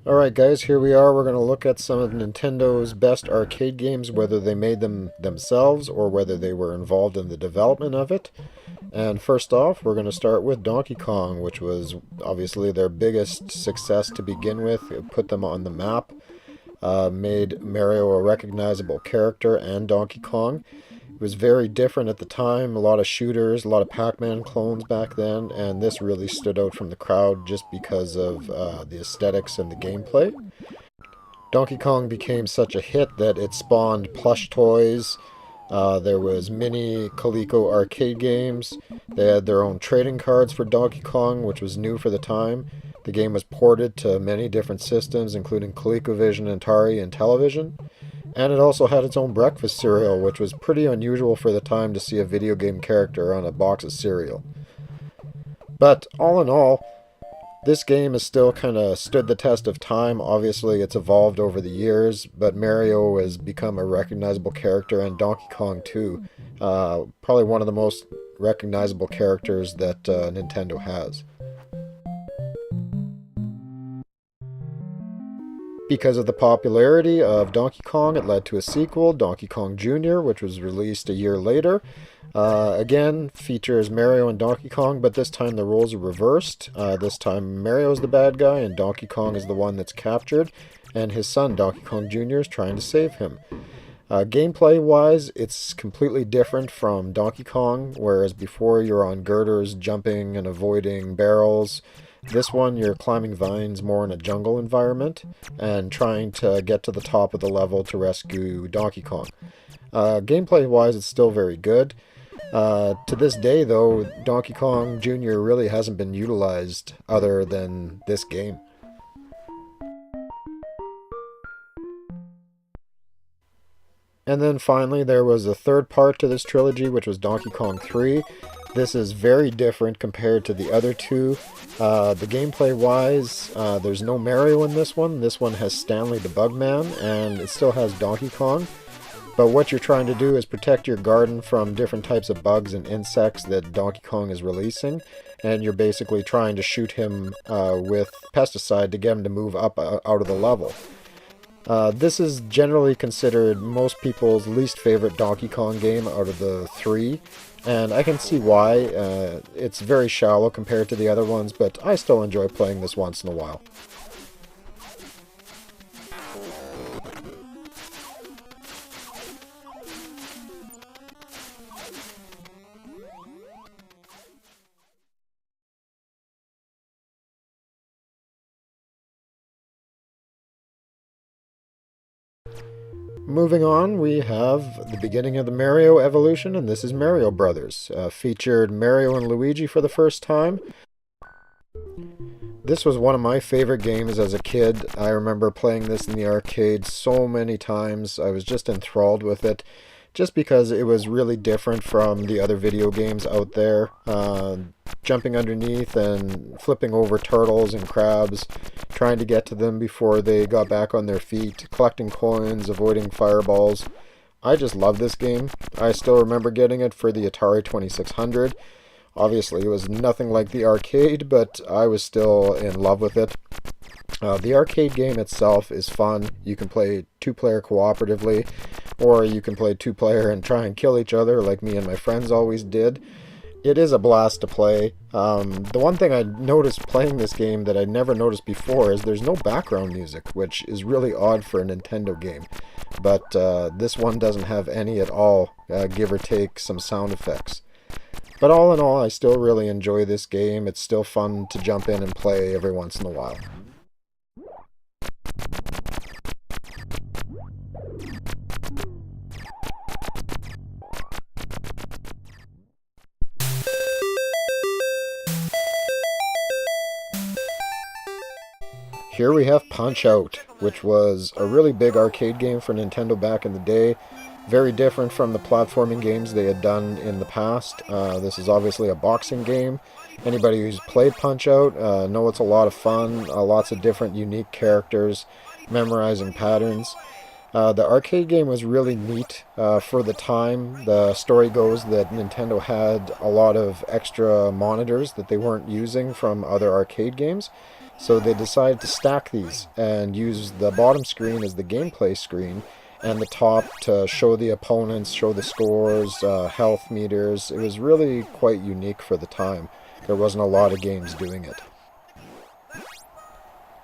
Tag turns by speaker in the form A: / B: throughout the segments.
A: Alright guys, here we are. We're going to look at some of Nintendo's best arcade games, whether they made them themselves or whether they were involved in the development of it. And first off, we're going to start with Donkey Kong, which was obviously their biggest success to begin with. It put them on the map, made Mario a recognizable character, and Donkey Kong. It was very different at the time, a lot of shooters, a lot of Pac-Man clones back then, and this really stood out from the crowd just because of the aesthetics and the gameplay. Donkey Kong became such a hit that it spawned plush toys. There was mini Coleco arcade games. They had their own trading cards for Donkey Kong, which was new for the time. The game was ported to many different systems, including ColecoVision, Atari, and Television. And it also had its own breakfast cereal, which was pretty unusual for the time to see a video game character on a box of cereal. But all in all, this game has still kind of stood the test of time. Obviously, it's evolved over the years, but Mario has become a recognizable character, and Donkey Kong too. Probably one of the most recognizable characters that Nintendo has. Because of the popularity of Donkey Kong, it led to a sequel, Donkey Kong Jr., which was released a year later. Again, features Mario and Donkey Kong, but this time the roles are reversed. This time Mario's the bad guy and Donkey Kong is the one that's captured, and his son, Donkey Kong Jr., is trying to save him. Gameplay-wise, it's completely different from Donkey Kong, whereas before you're on girders, jumping and avoiding barrels. This one, you're climbing vines more in a jungle environment and trying to get to the top of the level to rescue Donkey Kong. Gameplay-wise, it's still very good. To this day, though, Donkey Kong Jr. really hasn't been utilized other than this game. And then finally, there was a third part to this trilogy, which was Donkey Kong 3. This is very different compared to the other two. The gameplay-wise, there's no Mario in this one. This one has Stanley the Bugman, and it still has Donkey Kong. But what you're trying to do is protect your garden from different types of bugs and insects that Donkey Kong is releasing. And you're basically trying to shoot him with pesticide to get him to move up out of the level. This is generally considered most people's least favorite Donkey Kong game out of the three. And I can see why. It's very shallow compared to the other ones, but I still enjoy playing this once in a while. Moving on, we have the beginning of the Mario evolution, and this is Mario Brothers. Featured Mario and Luigi for the first time. This was one of my favorite games as a kid. I remember playing this in the arcade so many times. I was just enthralled with it, just because it was really different from the other video games out there. Jumping underneath and flipping over turtles and crabs, trying to get to them before they got back on their feet, collecting coins, avoiding fireballs. I just love this game. I still remember getting it for the Atari 2600. Obviously, it was nothing like the arcade, but I was still in love with it. The arcade game itself is fun. You can play two-player cooperatively, or you can play two-player and try and kill each other like me and my friends always did. It is a blast to play. The one thing I noticed playing this game that I never noticed before is there's no background music, which is really odd for a Nintendo game. But this one doesn't have any at all, give or take some sound effects. But all in all, I still really enjoy this game. It's still fun to jump in and play every once in a while. Here we have Punch-Out!, which was a really big arcade game for Nintendo back in the day. Very different from the platforming games they had done in the past. This is obviously a boxing game. Anybody who's played Punch-Out! Know it's a lot of fun, lots of different unique characters, memorizing patterns. The arcade game was really neat for the time. The story goes that Nintendo had a lot of extra monitors that they weren't using from other arcade games, So they decided to stack these and use the bottom screen as the gameplay screen and the top to show the opponents, show the scores, health meters. It was really quite unique for the time. There wasn't a lot of games doing it.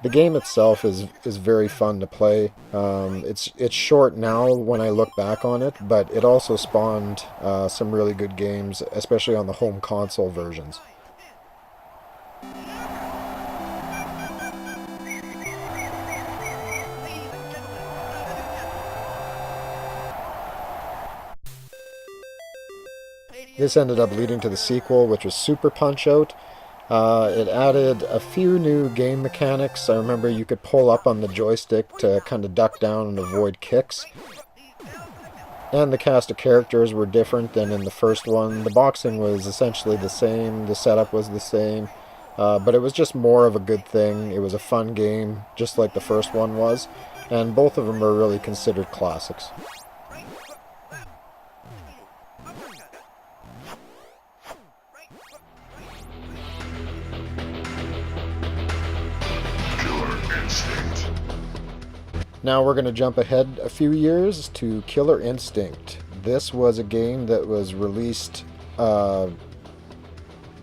A: The game itself is very fun to play. It's short now when I look back on it, but it also spawned some really good games, especially on the home console versions. This ended up leading to the sequel, which was Super Punch-Out! It added a few new game mechanics. I remember you could pull up on the joystick to kind of duck down and avoid kicks. And the cast of characters were different than in the first one. The boxing was essentially the same, the setup was the same, but it was just more of a good thing. It was a fun game, just like the first one was, and both of them are really considered classics. Now we're going to jump ahead a few years to Killer Instinct. This was a game that was released.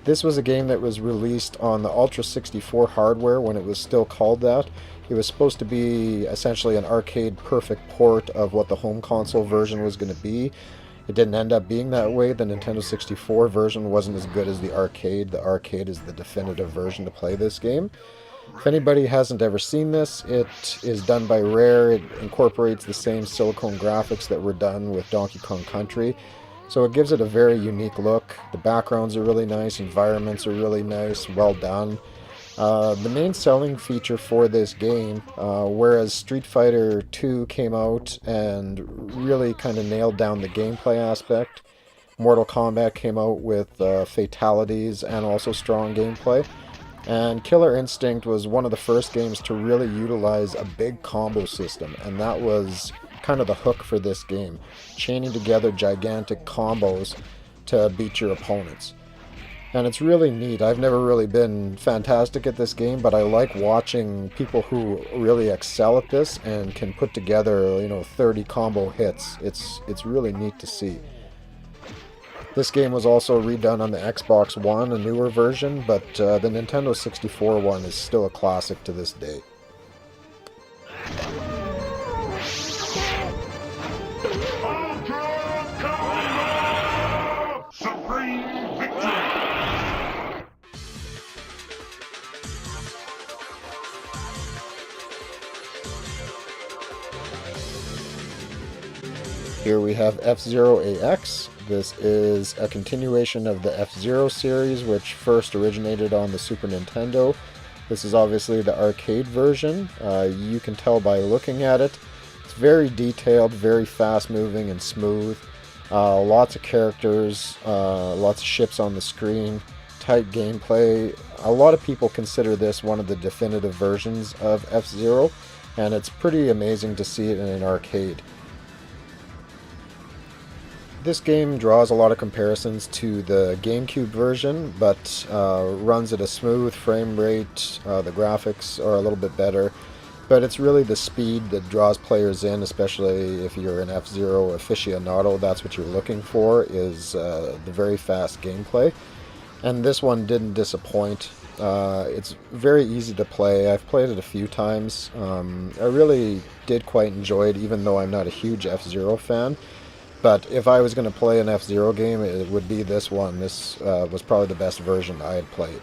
A: This was a game that was released on the Ultra 64 hardware when it was still called that. It was supposed to be essentially an arcade perfect port of what the home console version was going to be. It didn't end up being that way. The Nintendo 64 version wasn't as good as the arcade. The arcade is the definitive version to play this game. If anybody hasn't ever seen this, it is done by Rare. It incorporates the same silicone graphics that were done with Donkey Kong Country. So it gives it a very unique look. The backgrounds are really nice, environments are really nice, well done. The main selling feature for this game, whereas Street Fighter 2 came out and really kind of nailed down the gameplay aspect, Mortal Kombat came out with fatalities and also strong gameplay. And Killer Instinct was one of the first games to really utilize a big combo system, and that was kind of the hook for this game, chaining together gigantic combos to beat your opponents. And it's really neat. I've never really been fantastic at this game, but I like watching people who really excel at this and can put together, 30 combo hits. It's really neat to see. This game was also redone on the Xbox One, a newer version, but the Nintendo 64 one is still a classic to this day.
B: Supreme victory!
A: Here we have F-Zero AX. This is a continuation of the F-Zero series, which first originated on the Super Nintendo. This is obviously the arcade version. You can tell by looking at it. It's very detailed, very fast-moving and smooth. Lots of characters, lots of ships on the screen, tight gameplay. A lot of people consider this one of the definitive versions of F-Zero, and it's pretty amazing to see it in an arcade. This game draws a lot of comparisons to the GameCube version, but runs at a smooth frame rate. The graphics are a little bit better, but it's really the speed that draws players in, especially if you're an F-Zero aficionado. That's what you're looking for, is the very fast gameplay. And this one didn't disappoint. It's very easy to play. I've played it a few times. I really did quite enjoy it, even though I'm not a huge F-Zero fan. But if I was going to play an F-Zero game, it would be this one. This was probably the best version I had played.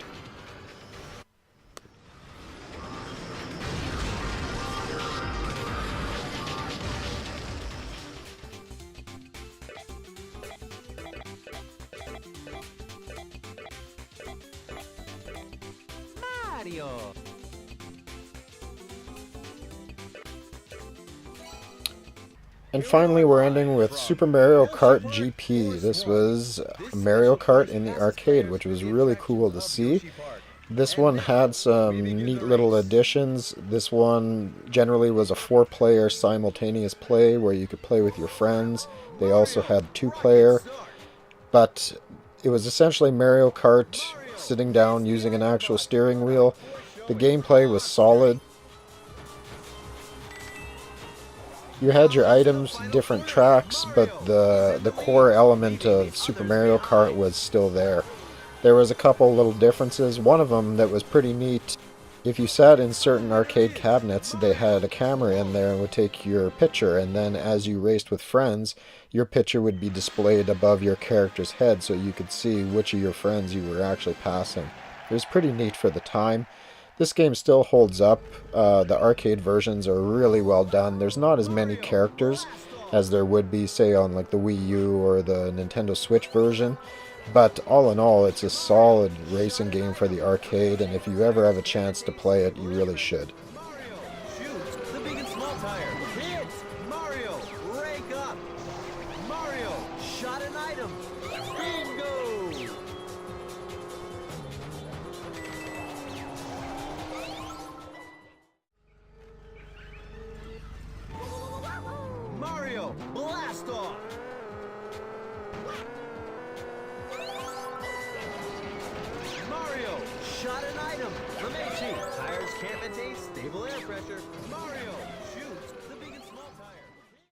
C: Mario!
A: And finally, we're ending with Super Mario Kart GP. This was Mario Kart in the arcade, which was really cool to see. This one had some neat little additions. This one generally was a 4-player simultaneous play where you could play with your friends. They also had 2-player, but it was essentially Mario Kart sitting down using an actual steering wheel. The gameplay was solid. You had your items, different tracks, but the core element of Super Mario Kart was still there. There was a couple little differences. One of them that was pretty neat. If you sat in certain arcade cabinets, they had a camera in there and would take your picture, and then as you raced with friends, your picture would be displayed above your character's head so you could see which of your friends you were actually passing. It was pretty neat for the time. This game still holds up. The arcade versions are really well done. There's not as many characters as there would be, say, on like the Wii U or the Nintendo Switch version. But all in all, it's a solid racing game for the arcade, and if you ever have a chance to play it, you really should.
C: Mario shoots the big and small tire. Hits. Mario rake up. Mario shot an item. Bingo. Mario blast off. Mario shot an item. From Tires can't maintain stable air pressure. Mario